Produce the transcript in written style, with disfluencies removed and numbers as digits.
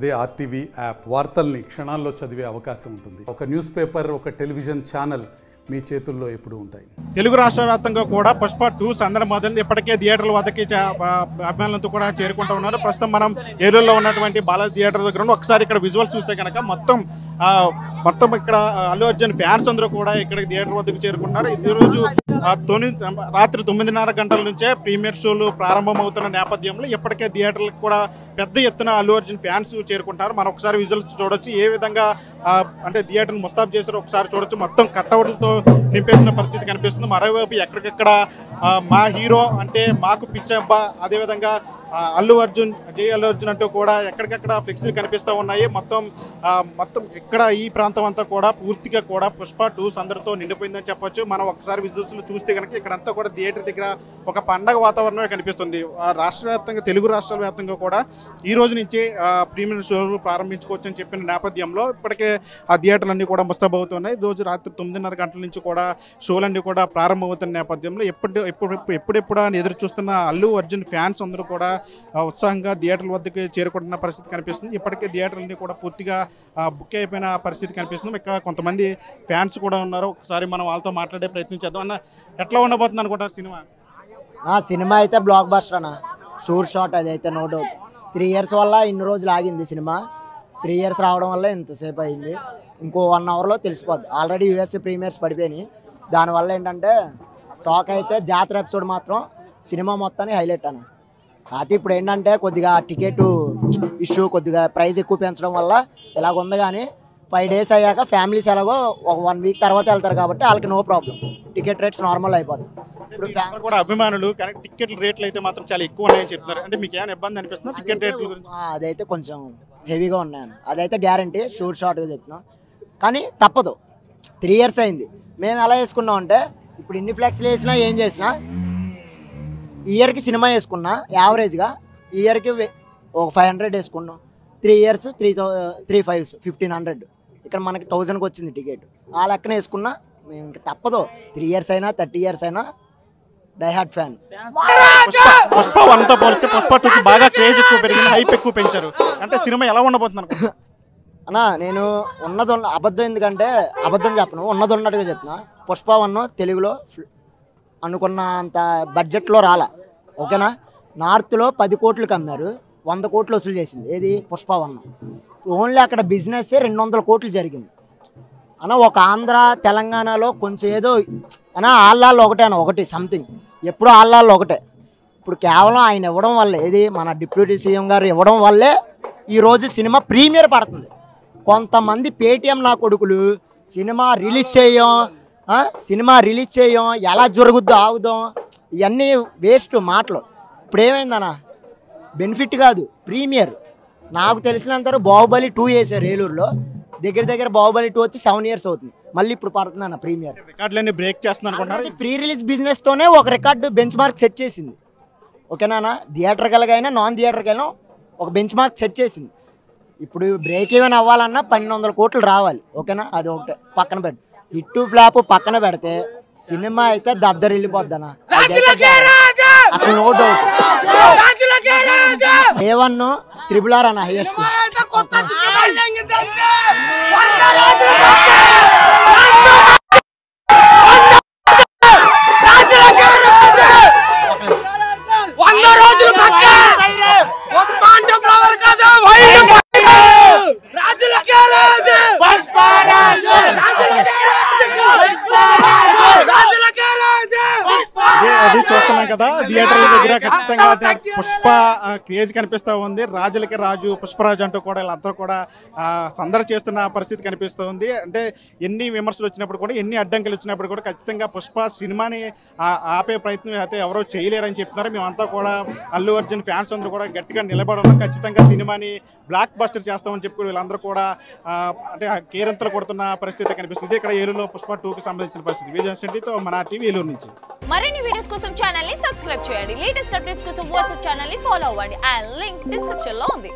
అదే RTV app వార్తల్ని క్షణాల్లో చదివే అవకాశం ఉంటుంది. ఒక న్యూస్ పేపర్, ఒక టెలివిజన్ ఛానల్ మీ చేతుల్లో ఎప్పుడు ఉంటాయి. తెలుగు రాష్ట్ర వ్యాప్తంగా కూడా పుష్ప 2 సందడి మొదలు ఇప్పటికే థియేటర్ల వద్దకి అభిమానులతో కూడా చేరుకుంటూ ఉన్నారు. ప్రస్తుతం మనం ఏలూరులో ఉన్నటువంటి బాలాజీ థియేటర్ దగ్గర ఒకసారి ఇక్కడ విజువల్స్ చూస్తే కనుక మొత్తం ఇక్కడ అల్లు అర్జున్ ఫ్యాన్స్ అందరూ కూడా ఇక్కడ థియేటర్ వద్దకు చేరుకుంటున్నారు. ఈరోజు రాత్రి 9:30 గంటల నుంచే ప్రీమియర్ షోలు ప్రారంభమవుతున్న నేపథ్యంలో ఇప్పటికే థియేటర్లకు కూడా పెద్ద ఎత్తున అల్లు అర్జున్ ఫ్యాన్స్ చేరుకుంటారు. మనం ఒకసారి విజువల్స్ చూడొచ్చు, ఏ విధంగా అంటే థియేటర్ని ముస్తాబ్ చేశారో ఒకసారి చూడొచ్చు. మొత్తం కట్అవుట్లతో నింపేసిన పరిస్థితి కనిపిస్తుంది. మరోవైపు ఎక్కడికెక్కడ మా హీరో అంటే మాకు పిచ్చబ్బా, అదేవిధంగా అల్లు అర్జున్ జై అల్లు అర్జున్ అంటూ కూడా ఎక్కడికక్కడ ఫ్లెక్సీలు కనిపిస్తూ ఉన్నాయి. మొత్తం ఇక్కడ ఈ ప్రాంతం అంతా కూడా పూర్తిగా కూడా పుష్ప 2 సందడితో నిండిపోయిందని చెప్పొచ్చు. మనం ఒకసారి విజువల్స్లో చూస్తే కనుక ఇక్కడంతా కూడా థియేటర్ దగ్గర ఒక పండగ వాతావరణమే కనిపిస్తుంది. రాష్ట్ర వ్యాప్తంగా, తెలుగు రాష్ట్రాల వ్యాప్తంగా కూడా ఈ రోజు నుంచి ప్రీమియర్ షోలు ప్రారంభించుకోవచ్చు అని చెప్పిన నేపథ్యంలో ఇప్పటికే ఆ థియేటర్లన్నీ కూడా ముస్తాబ్ అవుతున్నాయి. రోజు రాత్రి 9:30 గంటల నుంచి కూడా షోలన్నీ కూడా ప్రారంభమవుతున్న నేపథ్యంలో ఎప్పుడెప్పుడు అని ఎదురు చూస్తున్న అల్లు అర్జున్ ఫ్యాన్స్ అందరూ కూడా ఉత్సాహంగా థియేటర్ల వద్దకు చేరుకుంటున్న పరిస్థితి కనిపిస్తుంది. ఇప్పటికే థియేటర్లన్నీ కూడా పూర్తిగా బుక్ అయిపోయిన పరిస్థితి కనిపిస్తుంది. ఇక్కడ కొంతమంది ఫ్యాన్స్ కూడా ఉన్నారు. ఒకసారి మనం వాళ్ళతో మాట్లాడే ప్రయత్నం చేద్దాం. అన్న, ఎట్లా ఉండబోతుంది అనుకుంటారు సినిమా? సినిమా అయితే బ్లాక్ బస్టర్ అన్న, షూర్ షాట్. అది అయితే నో డౌట్. 3 years వల్ల ఇన్ని రోజులు ఆగింది సినిమా. 3 years రావడం వల్ల ఇంతసేపు అయింది. ఇంకో 1 hourలో తెలిసిపోద్ది. ఆల్రెడీ యూఎస్ఏ ప్రీమియర్స్ పడిపోయినాయి. దానివల్ల ఏంటంటే టాక్ అయితే జాతర ఎపిసోడ్ మాత్రం సినిమా మొత్తాన్ని హైలైట్ అన్న. కాకపోతే ఇప్పుడు ఏంటంటే కొద్దిగా టికెట్ ఇష్యూ, కొద్దిగా ప్రైస్ ఎక్కువ పెంచడం వల్ల ఇలాగ ఉంది. కానీ 5 days అయ్యాక ఫ్యామిలీస్ ఎలాగో ఒక 1 week తర్వాత వెళ్తారు కాబట్టి వాళ్ళకి no problem, ticket rates normal అయిపోతుంది. ఇప్పుడు కూడా అభిమానులు కానీ టికెట్ రేట్లు అయితే మాత్రం చాలా ఎక్కువ ఉన్నాయని చెప్తున్నారు. అంటే మీకు ఏమైనా ఇబ్బంది అనిపిస్తుంది టికెట్ రేట్లు గురించి? అదైతే కొంచెం హెవీగా ఉన్నాయని, అదైతే గ్యారంటీ, షూర్ షార్ట్గా చెప్తున్నాం. కానీ తప్పదు, 3 years అయింది. మేము ఎలా వేసుకున్నాం అంటే ఇప్పుడు ఇన్ని ఫ్లెక్స్లు వేసినా ఏం చేసినా ఇయర్కి సినిమా వేసుకున్నా యావరేజ్గా ఇయర్కి ఒక 500 వేసుకున్నాం. 3 years 3 5 1500. ఇక్కడ మనకి 1000కి వచ్చింది టికెట్. ఆ లెక్కన వేసుకున్నా మేము ఇంకా తప్పదు. 3 years అయినా 30 years అయినా డైహార్ట్ ఫ్యాన్. పుష్ప 1తో పోలిస్తే పుష్ప 2కి బాగా క్రేజ్ ఎక్కువ పెరిగింది, హైప్ ఎక్కువ పెంచారు. అంటే సినిమా ఎలా ఉండబోతున్నారు అన్న? నేను అబద్ధం, ఎందుకంటే అబద్ధం చెప్పను, ఉన్నది ఉన్నట్టుగా చెప్పిన. పుష్ప 1 తెలుగులో అనుకున్న అంత బడ్జెట్లో రాలా, ఓకేనా? నార్త్లో 10 కోట్లకు అమ్మారు, 100 కోట్లు వసూలు చేసింది. ఏది పుష్ప 1. ఓన్లీ అక్కడ బిజినెస్ 200 కోట్లు జరిగింది అన్న. ఒక ఆంధ్ర తెలంగాణలో కొంచెం ఏదో అన్న ఆళ్ళాళ్ళు ఒకటే అన్న, ఒకటి సంథింగ్, ఎప్పుడు ఆళ్ళాళ్ళు ఒకటే. ఇప్పుడు కేవలం ఆయన ఇవ్వడం వల్లే, ఏది మన డిప్యూటీ సీఎం గారు ఇవ్వడం వల్లే ఈరోజు సినిమా ప్రీమియర్ పడుతుంది. కొంతమంది పేటీఎం నా కొడుకులు సినిమా రిలీజ్ చేయం ఎలా జరుగుద్దో ఆగుదాం, ఇవన్నీ వేస్ట్ మాటలు. ఇప్పుడు ఏమైందన్న, బెనిఫిట్ కాదు, ప్రీమియర్. నాకు తెలిసినంత బాహుబలి 2 వేసారు ఏలూరులో, దగ్గర బాహుబలి 2 వచ్చి 7 years అవుతుంది. మళ్ళీ ఇప్పుడు పడుతుంది అన్న ప్రీమియర్. రికార్డులన్నీ బ్రేక్ చేస్తుంది అనుకుంటున్నారు. ప్రీ రిలీజ్ బిజినెస్తోనే ఒక రికార్డు బెంచ్ మార్క్ సెట్ చేసింది, ఓకేనా? థియేటర్కి వెళ్ళగైనా నాన్ థియేటర్కి వెళ్ళినా ఒక బెంచ్ మార్క్ సెట్ చేసింది. ఇప్పుడు బ్రేక్ ఈవెన్ అవ్వాలన్నా 1200 కోట్లు రావాలి, ఓకేనా? అది ఒకటే పక్కన పెట్టి, హిట్ ఫ్లాప్ పక్కన పెడితే సినిమా అయితే దద్దరిల్లిపోద్దనా, అసలు నో డౌట్. A1 RRR అన్న హైయెస్ట్. అది చూస్తున్నాం కదా, థియేటర్ల దగ్గర ఖచ్చితంగా పుష్ప క్రేజ్ కనిపిస్తూ ఉంది. రాజులకి రాజు, పుష్పరాజు అంటూ కూడా వీళ్ళందరూ కూడా సందడి చేస్తున్న పరిస్థితి కనిపిస్తూ ఉంది. అంటే ఎన్ని విమర్శలు వచ్చినప్పుడు కూడా, ఎన్ని అడ్డంకులు వచ్చినప్పుడు కూడా ఖచ్చితంగా పుష్ప సినిమాని ఆపే ప్రయత్నం అయితే ఎవరో చేయలేరని చెప్తున్నారు. మేమంతా కూడా అల్లు అర్జున్ ఫ్యాన్స్ అందరూ కూడా గట్టిగా నిలబడడం, ఖచ్చితంగా సినిమాని బ్లాక్ బస్టర్ చేస్తామని చెప్పి వీళ్ళందరూ కూడా అంటే కేరింతలు కొడుతున్న పరిస్థితి కనిపిస్తుంది. ఇక్కడ ఏలూరులో పుష్ప 2కి సంబంధించిన పరిస్థితి. విజయ్ శెట్టితో మన టీవీ ఏలూరు నుంచి. మరిన్ని వీడియోస్ కోసం ఛానల్ ని సబ్స్క్రైబ్ చేయండి. లేటెస్ట్ అప్డేట్స్ కోసం వాట్సాప్ ఛానల్ ని ఫాలో అవ్వండి. ఆ లింక్ డిస్క్రిప్షన్ లో ఉంది.